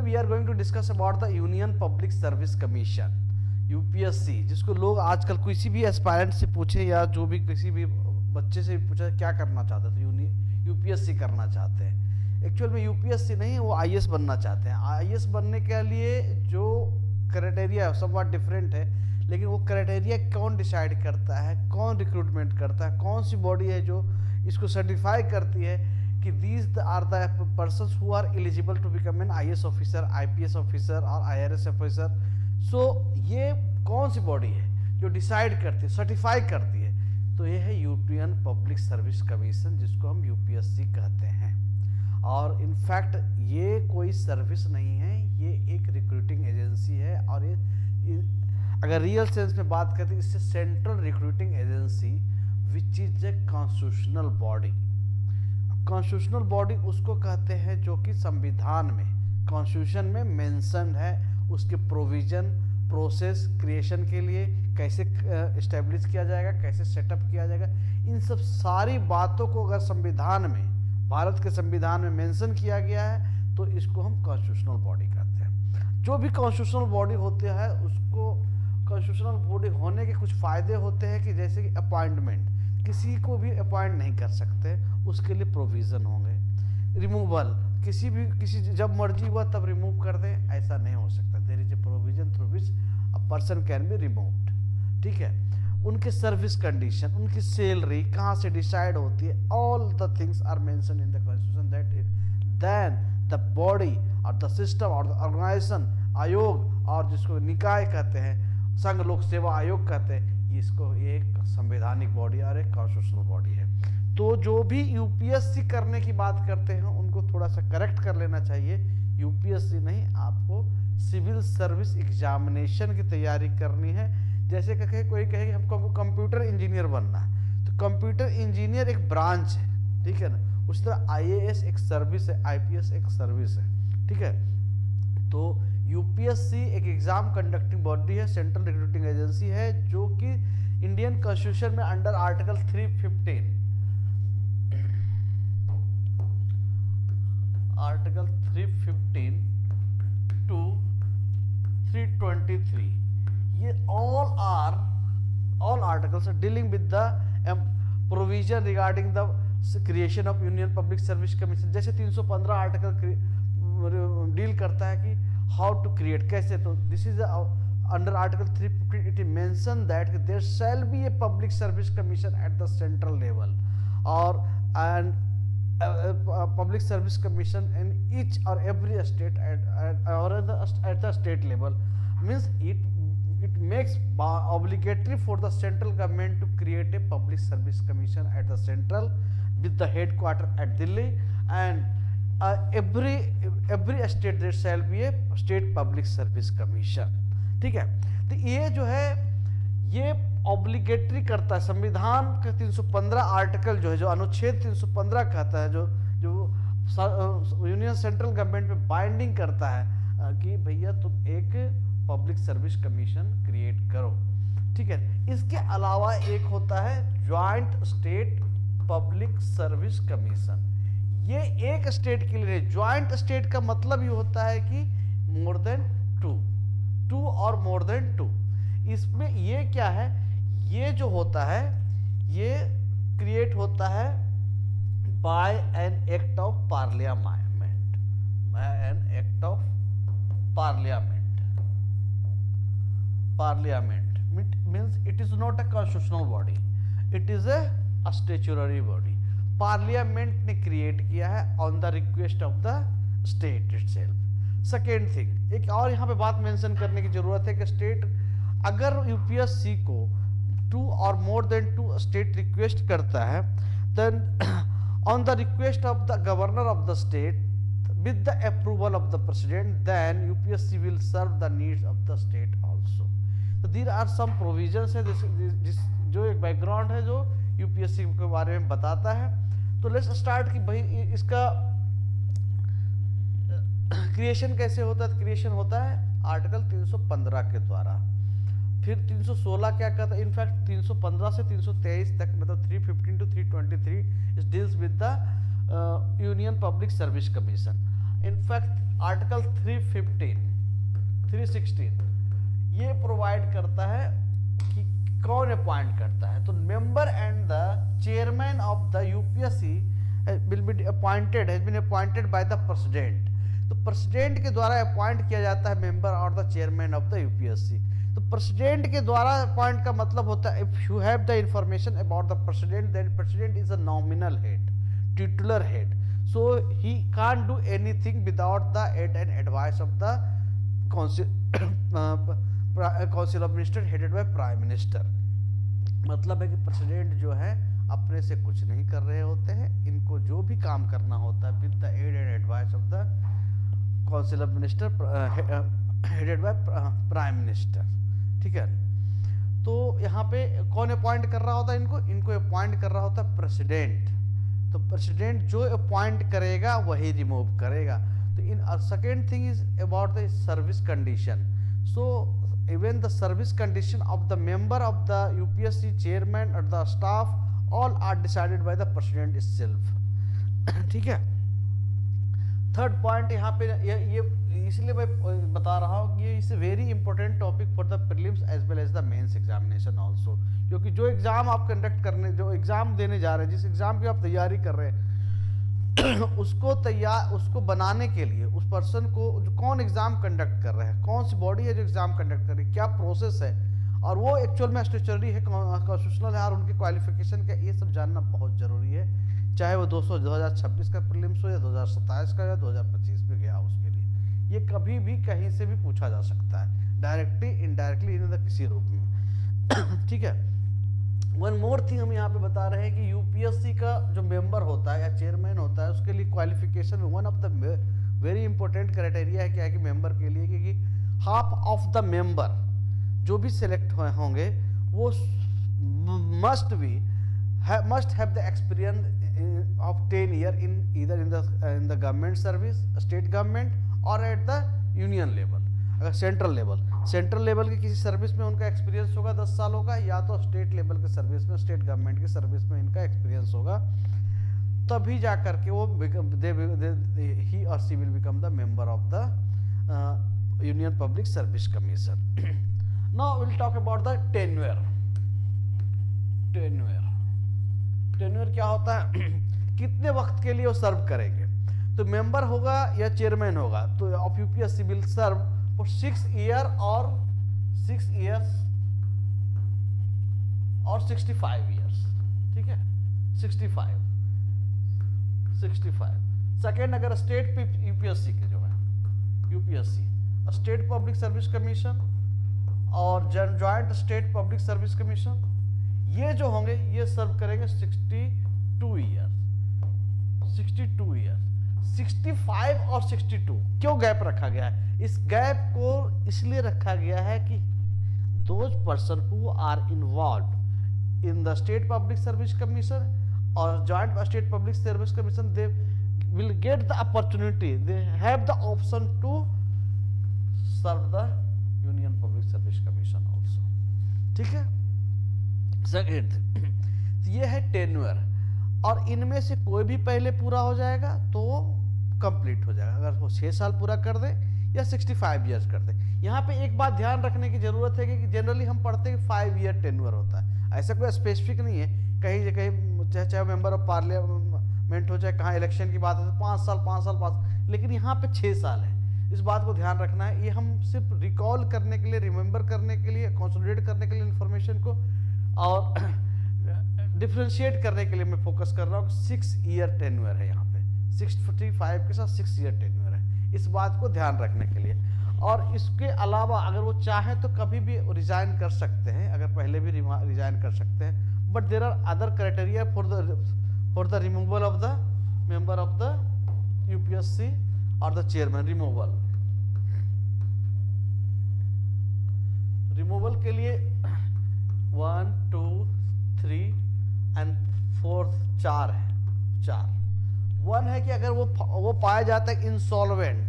We are going to discuss about the union public service Commission, UPSC, जिसको लोग आजकल किसी भी एस्पायरेंट से पूछे या जो भी किसी भी बच्चे से पूछा क्या करना चाहते तो यूपीएससी करना चाहते हैं। एक्चुअल में यूपीएससी नहीं, वो आईएएस बनना चाहते हैं। आईएएस बनने के लिए जो क्राइटेरिया सब बहुत डिफरेंट है, लेकिन वो क्राइटेरिया कौन डिसाइड करता है, कौन रिक्रूटमेंट करता है, कौन सी बॉडी है जो इसको सर्टिफाई करती है कि these are the persons who are eligible to become an IAS officer, IPS officer और आईआरएस ऑफिसर। सो ये कौन सी बॉडी है जो डिसाइड करती है, सर्टिफाई करती है? तो ये है यूनियन पब्लिक सर्विस कमीशन, जिसको हम यूपीएससी कहते हैं। और इनफैक्ट ये कोई सर्विस नहीं है, ये एक रिक्रूटिंग एजेंसी है। और ये अगर रियल सेंस में बात करते हैं, इससे central recruiting agency which is a constitutional body. Constitutional body उसको कहते हैं जो कि संविधान में, कॉन्स्टिट्यूशन में मेंशन है, उसके प्रोविजन, प्रोसेस, क्रिएशन के लिए कैसे इस्टेब्लिश किया जाएगा, कैसे सेटअप किया जाएगा, इन सब सारी बातों को अगर संविधान में, भारत के संविधान में मेंशन किया गया है तो इसको हम कॉन्स्टिट्यूशनल बॉडी कहते हैं। जो भी कॉन्स्टिट्यूशनल बॉडी होते हैं उसको, कॉन्स्टिट्यूशनल बॉडी होने के कुछ फ़ायदे होते हैं कि जैसे कि अपॉइंटमेंट, किसी को भी अपॉइंट नहीं कर सकते, उसके लिए प्रोविज़न होंगे। रिमूवल, किसी जब मर्जी हुआ तब रिमूव कर दें, ऐसा नहीं हो सकता। There is a provision through which a person can be removed. ठीक है। उनके सर्विस कंडीशन, उनकी सैलरी कहाँ से डिसाइड होती है, all the things are mention in the constitution. Then the body और द सिस्टम और द ऑर्गेनाइजेशन, आयोग और जिसको निकाय कहते हैं, संघ लोक सेवा आयोग कहते हैं, इसको एक संवैधानिक बॉडी और एक कॉन्स्टिट्यूशनल बॉडी है। तो जो भी यूपीएससी करने की बात करते हैं उनको थोड़ा सा करेक्ट कर लेना चाहिए। यूपीएससी नहीं, आपको सिविल सर्विस एग्जामिनेशन की तैयारी करनी है। जैसे कहे कोई कहे कि हमको कंप्यूटर इंजीनियर बनना है, तो कंप्यूटर इंजीनियर एक ब्रांच है, ठीक है ना। उसी तरह आईएएस एक सर्विस है, आईपीएस एक सर्विस है, ठीक है। तो यूपीएससी एक एग्जाम कंडक्टिंग बॉडी है, सेंट्रल रिक्रूटिंग एजेंसी है, जो कि इंडियन कॉन्स्टिट्यूशन में अंडर आर्टिकल 315, आर्टिकल 315 टू 323, ये all articles are dealing with the provision regarding the creation of union public service commission। जैसे 315 आर्टिकल डील करता है कि हाउ टू क्रिएट, कैसे। तो this is under article 315 it is mention that there shall be a public service commission at the central level और and public service commission in each or every state at the state level, means it makes obligatory for the central government to create a public service commission at the central with the headquarter at Delhi, and every state there shall be a state public service commission। ठीक है। तो ये जो है ये obligatory करता है। संविधान का 315 आर्टिकल जो है, जो अनुच्छेद 315 कहता है, जो यूनियन सेंट्रल गवर्नमेंट पे बाइंडिंग करता है कि भैया तुम एक पब्लिक सर्विस कमीशन क्रिएट करो। ठीक है। इसके अलावा एक होता है joint state public service commission. ये एक स्टेट के लिए, ज्वाइंट स्टेट का मतलब ये होता है कि मोर देन टू और मोर देन टू। इसमें ये क्या है, ये जो होता है ये क्रिएट होता है by an act of Parliament, by an act of Parliament means it is not a constitutional body, it is a statutory body. Parliament ने क्रिएट किया है on the request of the state itself. Second thing, एक और यहाँ पे बात mention करने की जरूरत है कि स्टेट, अगर यूपीएससी को 2 और मोर देन 2 स्टेट रिक्वेस्ट करता है, then on the request of the governor of the state with the approval of the president, then UPSC will serve the needs of the state also। तो there are some provisions है जो एक background है जो UPSC के बारे में बताता है। तो लेट्स स्टार्ट कि भाई इसका क्रिएशन कैसे होता है। क्रिएशन होता है आर्टिकल 315 के द्वारा। फिर 316 क्या कहता है, इनफैक्ट 315 से 323 तक, मतलब 315 to 323 it deals with the union public service commission. In fact article 316 ये प्रोवाइड करता है कि कौन अपॉइंट करता है। तो member and the chairman of the UPSC will be appointed, has been appointed by the president. तो प्रेसिडेंट के द्वारा अपॉइंट किया जाता है मेंबर और the chairman of the UPSC. तो प्रेसिडेंट के द्वारा अपॉइंट का मतलब होता है, if you have the information about the president, then president is a nominal head, titular head, so he can't do anything without the aid and advice of the council of minister headed by prime minister। मतलब है कि president जो है अपने से कुछ नहीं कर रहे होते हैं, इनको जो भी काम करना होता है with the aid and advice of the council of minister headed by prime minister. ठीक है, तो यहाँ पे कौन अपॉइंट कर रहा होता है इनको अपॉइंट कर रहा होता है प्रेसिडेंट। तो प्रेसिडेंट जो अपॉइंट करेगा वही रिमूव करेगा। तो in second thing is about the service condition. So even the service condition of the member of the UPSC chairman और the staff all are decided by the president itself. ठीक है, third point यहाँ पे ये इसलिए मैं बता रहा हूँ कि ये is very important topic for the prelims as well as the mains examination also, क्योंकि जो एग्जाम आप कंडक्ट करने, जो एग्जाम देने जा रहे हैं, जिस एग्जाम की आप तैयारी कर रहे हैं उसको बनाने के लिए उस पर्सन को जो कौन एग्जाम कंडक्ट कर रहा है, कौन सी बॉडी है जो एग्जाम कंडक्ट कर रही है, क्या प्रोसेस है, और वो एक्चुअल में स्टेचुटरी है, कॉन्स्टिट्यूशनल है, और उनकी क्वालिफिकेशन क्या, ये सब जानना बहुत जरूरी है। चाहे वो 2026 का प्रीलिम्स हो या 2027 का या 2025 में गया उसके लिए, ये कभी भी कहीं से भी पूछा जा सकता है, डायरेक्टली इनडायरेक्टली, इन किसी रूप में। ठीक है, वन मोर थिंग हम यहाँ पे बता रहे हैं कि यूपीएससी का जो मेंबर होता है या चेयरमैन होता है उसके लिए क्वालिफिकेशन में one of the very important criteria है क्या है कि मेंबर के लिए, क्योंकि हाफ ऑफ द मेंबर जो भी सिलेक्ट होंगे वो must have the experience of 10 year in either in the government service, state government, और एट द यूनियन लेवल। अगर सेंट्रल लेवल की किसी सर्विस में उनका एक्सपीरियंस होगा 10 सालों का, या तो स्टेट लेवल के सर्विस में, स्टेट गवर्नमेंट की सर्विस में इनका एक्सपीरियंस होगा, तभी जा करके वो ही और she will become the member of the union public service commission. Now will talk about the tenure. Tenure क्या होता है कितने वक्त के लिए वो सर्व करेंगे। तो मेंबर होगा या चेयरमैन होगा तो ऑफ UPSC will serve for 6 year और 6 इयर्स और 65 इयर्स। ठीक है, 65। सेकेंड, अगर स्टेट यूपीएससी के जो है UPSC state public service commission और joint state public service commission, ये जो होंगे ये सर्व करेंगे 62 ईयर्स। 65 और 62 क्यों गैप रखा गया है? इस गैप को इसलिए रखा गया है कि those person who are involve in the state public service commission और joint state public service commission, they will get the opportunity, they have the option to serve the union public service commission also. ठीक है, second ये है tenure, और इनमें से कोई भी पहले पूरा हो जाएगा तो कंप्लीट हो जाएगा, अगर वो 6 साल पूरा कर दे या 65 इयर्स कर दे। यहाँ पे एक बात ध्यान रखने की जरूरत है कि जनरली हम पढ़ते हैं 5 ईयर टेन्योर होता है, ऐसा कोई स्पेसिफिक नहीं है। कहीं चाहे मेंबर ऑफ पार्लियामेंट हो, चाहे कहाँ इलेक्शन की बात हो, 5 साल, लेकिन यहाँ पे 6 साल है। इस बात को ध्यान रखना है। ये हम सिर्फ रिकॉल करने के लिए, रिमेंबर करने के लिए, कंसोलिडेट करने के लिए इन्फॉर्मेशन को, और डिफ्रेंशिएट करने के लिए मैं फोकस कर रहा हूँ। 6 ईयर टेन्योर है यहाँ पे, 65 के साथ 6 ईयर टेन्योर है, इस बात को ध्यान रखने के लिए। और इसके अलावा अगर वो चाहे तो कभी भी रिजाइन कर सकते हैं, अगर पहले भी रिजाइन कर सकते हैं, but there are other criteria for the removal of the member of the UPSC और द चेयरमैन। रिमूवल के लिए 1 2 3 एंड 4 4 है। 1 है कि अगर वो पाया जाता है insolvent,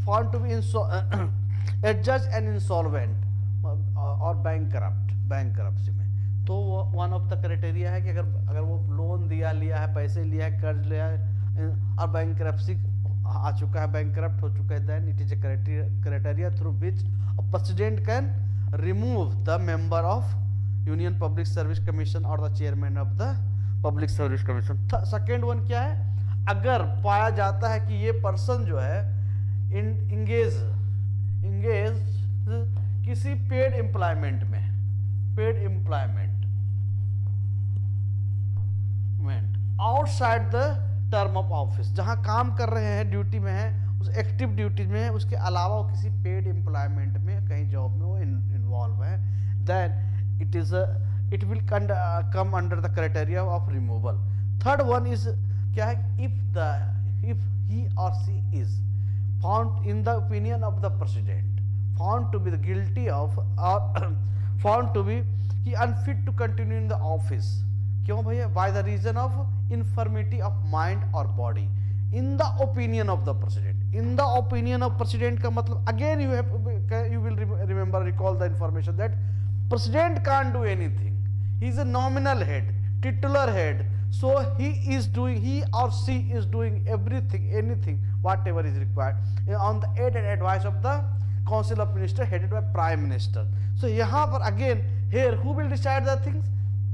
found to be adjudged and insolvent और बैंकरप्सी में, तो वो वन ऑफ द क्राइटेरिया है कि अगर वो लोन लिया है, पैसे लिया है, कर्ज लिया है और बैंकरप्सी आ चुका है, बैंकरप्ट हो चुका है, then it is a criteria through which president can remove the member of union public service commission और the chairman of the public service commission. Second one क्या है, अगर पाया जाता है कि ये पर्सन जो है इंगेज किसी पेड एम्प्लॉयमेंट में, paid employment outside the term of office, जहां काम कर रहे हैं, ड्यूटी में है, उस एक्टिव ड्यूटी में है, उसके अलावा वो किसी पेड एम्प्लॉयमेंट में, कहीं जॉब में वो इन्वॉल्व है, then it will come under the criteria of removal. Third one is क्या है, इफ ही और she is found in the opinion of the president found to be guilty of और found to be कि unfit to continue in the office, क्यों भैया, by the reason of infirmity of mind और body, in the opinion of the president. In the opinion of president का मतलब again you will remember, recall the information that president can't do anything, he is a nominal head, titular head, so he or she is doing everything, anything, whatever is required on the aid and advice of the council of minister headed by prime minister. So यहाँ पर again here who will decide the things,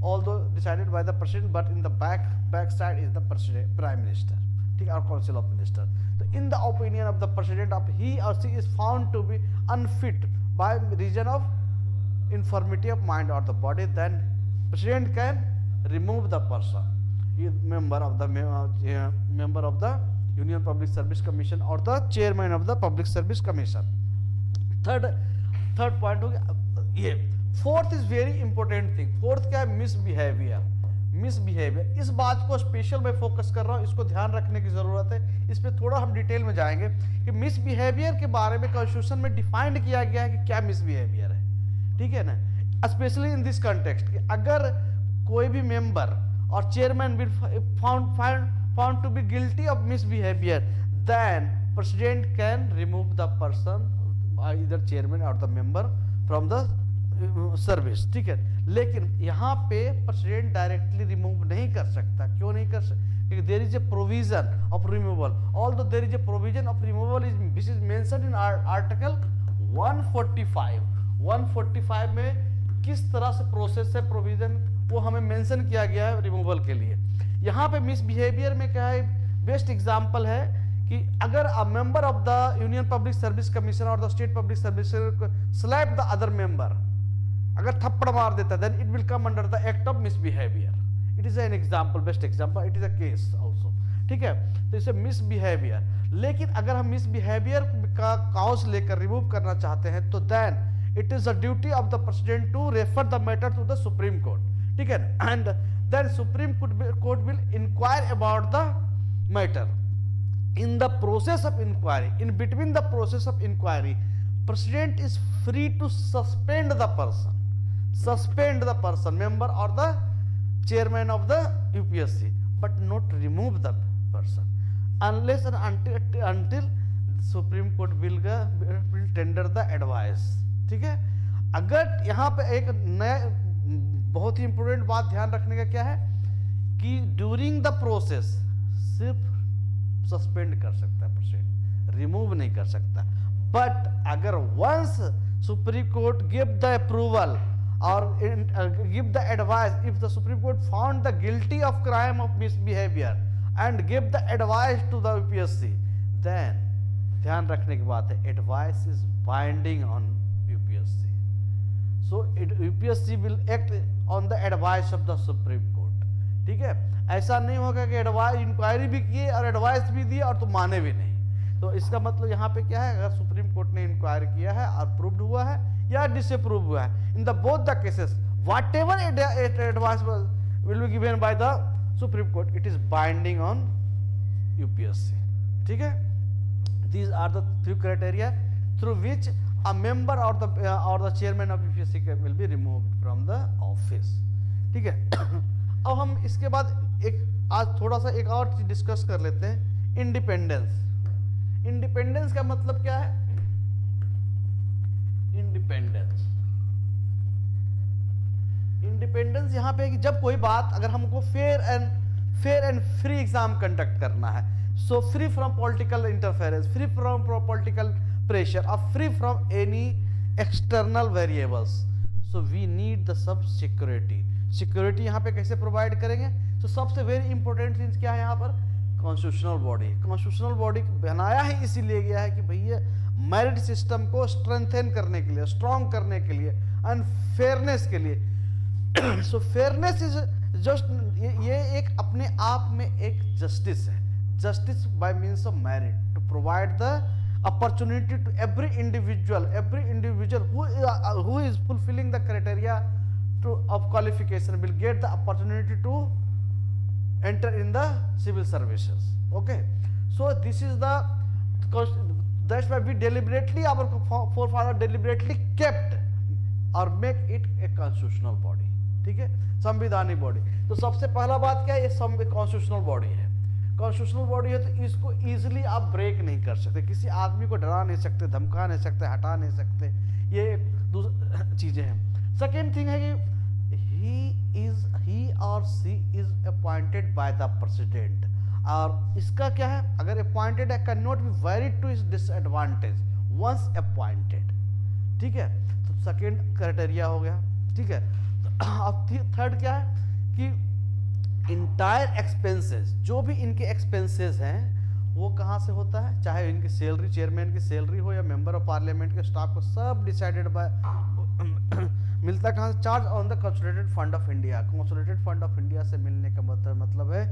although decided by the president, but in the back side is the president, prime minister, ठीक, or council of minister. So in the opinion of the president of he or she is found to be unfit by reason of infirmity of mind or the body, then president can remove the person, member of the Union Public Service Commission or the chairman of the Public Service Commission. Third point हो गया ये। Fourth is very important thing, fourth क्या है, misbehaviour. इस बात को special मैं focus कर रहा हूँ, इसको ध्यान रखने की जरूरत है, इस पे थोड़ा हम डिटेल में जाएंगे कि मिसबिहेवियर के बारे में कॉन्स्टिट्यूशन में डिफाइंड किया गया है कि क्या मिसबिहेवियर है, ठीक है ना, स्पेशली इन दिस कंटेक्स्ट कि अगर कोई भी मेंबर और chairman will found to be guilty of misbehaviour, then president can remove the person, इधर चेयरमैन और the member from the service, ठीक है। लेकिन यहाँ पे प्रेसिडेंट डायरेक्टली रिमूव नहीं कर सकता, क्यों नहीं कर सकता, क्योंकि there is a provision of removal, although there is a provision of removal is mentioned in article 145 में किस तरह से प्रोसेस है, प्रोविजन वो हमें मेंशन किया गया है रिमूवल के लिए। यहाँ पे मिसबिहेवियर में क्या है, बेस्ट एग्जांपल है कि अगर a member of the union public service commission और the state public service slap the other member, अगर थप्पड़ मार देता है, then it will come under the act of misbehaviour. It is an example, best example, it is a case also, ठीक है। तो इसे मिसबिहेवियर। लेकिन अगर हम मिसबिहेवियर का काउज लेकर रिमूव करना चाहते हैं तो then it is the duty of the president to refer the matter to the supreme court, ठीक है, and then supreme court will inquire about the matter. In the process of inquiry, in between the process of inquiry, president is free to suspend the person, member or the chairman of the UPSC, but not remove the person unless and until Supreme Court will tender the advice, ठीक है। अगर यहाँ पे एक नया बहुत ही important बात ध्यान रखने का क्या है कि ड्यूरिंग द प्रोसेस सिर्फ सस्पेंड कर सकता है प्रेसिडेंट, रिमूव नहीं कर सकता। बट अगर once Supreme Court give the approval और give the advice, if the supreme Court found the guilty of crime of misbehaviour and give the advice to the UPSC, then ध्यान रखने की बात है, advice is binding on UPSC, so UPSC will act on the advice of the supreme court, ठीक है। ऐसा नहीं होगा कि एडवाइस इंक्वायरी भी किए और एडवाइस भी दिए और तो माने भी नहीं। तो इसका मतलब यहाँ पे क्या है, अगर सुप्रीम कोर्ट ने इंक्वायरी किया है और अप्रूव्ड हुआ है या डिसअप्रूव हुआ है, in the both the cases whatever advice will be given by the supreme Court, it is binding on UPSC, ठीक है। These are the few criteria through which a member और the chairman of UPSC will be removed from the office, ठीक है। अब हम इसके बाद आज थोड़ा सा एक और चीज डिस्कस कर लेते हैं, इंडिपेंडेंस। इंडिपेंडेंस का मतलब क्या है, इंडिपेंडेंस यहाँ पे कि जब कोई बात, अगर हमको fair and free exam conduct करना है, So free from political interference, free from political pressure, or free from any external variables. So we need the सब security. Security यहाँ पे कैसे provide करेंगे? तो सबसे very important चीज क्या है यहाँ पर? Constitutional body. कॉन्स्टिट्यूशनल बॉडी बनाया ही इसीलिए गया है कि भैया मेरिट सिस्टम को स्ट्रेंथन करने के लिए, स्ट्रॉन्ग करने के लिए, एंड फेयरनेस के लिए। सो फेयरनेस इज जस्ट, ये एक अपने आप में एक जस्टिस है। Justice by means of merit to provide the opportunity to every individual who is fulfilling the criteria of qualification will get the opportunity to enter in the civil services. Okay, so this is the, that's why we deliberately, our forefather deliberately kept or make it a constitutional body. ठीक है, संविधानिक body. तो सबसे पहला बात क्या है, ये कॉन्स्टिट्यूशनल बॉडी है। कॉन्स्टिट्यूशनल बॉडी है तो इसको इजीली आप ब्रेक नहीं कर सकते, किसी आदमी को डरा नहीं सकते, धमका नहीं सकते, हटा नहीं सकते। ये चीजें हैं। सेकेंड थिंग है कि he or she is appointed by the president, और इसका क्या है, अगर अपॉइंटेड है, can not be varied to his disadvantage once appointed. ठीक है, तो सेकेंड क्राइटेरिया हो गया। ठीक है, अब थर्ड क्या है कि इंटायर एक्सपेंसेस, जो भी इनके एक्सपेंसेस हैं वो कहाँ से होता है, चाहे इनकी सैलरी, चेयरमैन की सैलरी हो या मेंबर ऑफ पार्लियामेंट के स्टाफ को, सब डिसाइडेड बाय मिलता कहाँ से, charge on the consolidated fund of India. Consolidated fund of India से मिलने का मतलब है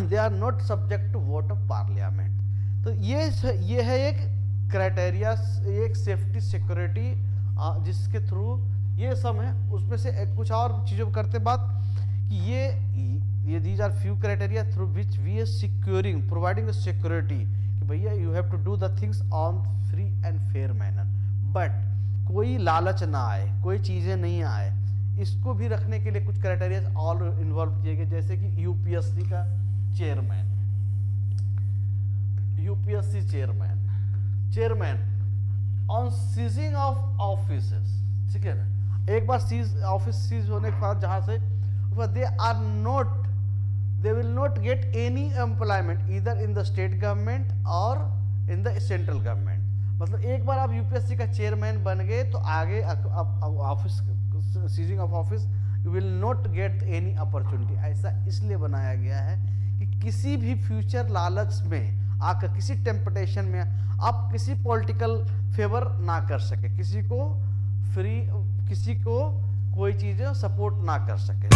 they are not subject to vote of parliament. तो ये है एक क्राइटेरिया, एक सेफ्टी सिक्योरिटी जिसके थ्रू ये सब है। उसमें से कुछ और चीजों करते बात कि ये these are few criteria through which we are securing, providing security कि भैया you have to do the things on free and fair manner, but कोई लालच ना आए, कोई चीजें नहीं आए, इसको भी रखने के लिए कुछ क्राइटेरिया ऑल इन्वॉल्व किए गए। जैसे कि यूपीएससी का chairman, UPSC chairman on ceasing of offices, ठीक है ना, एक बार ऑफिस सीज होने के बाद जहां से they will not get any employment either in the state government or in the central government। मतलब एक बार आप यूपीएससी का चेयरमैन बन गए तो आगे office ceasing of office you will not get any opportunity. ऐसा इसलिए बनाया गया है कि किसी भी फ्यूचर लालच में आकर, किसी टेम्पटेशन में आप किसी पॉलिटिकल फेवर ना कर सके, किसी को कोई चीजें सपोर्ट ना कर सके।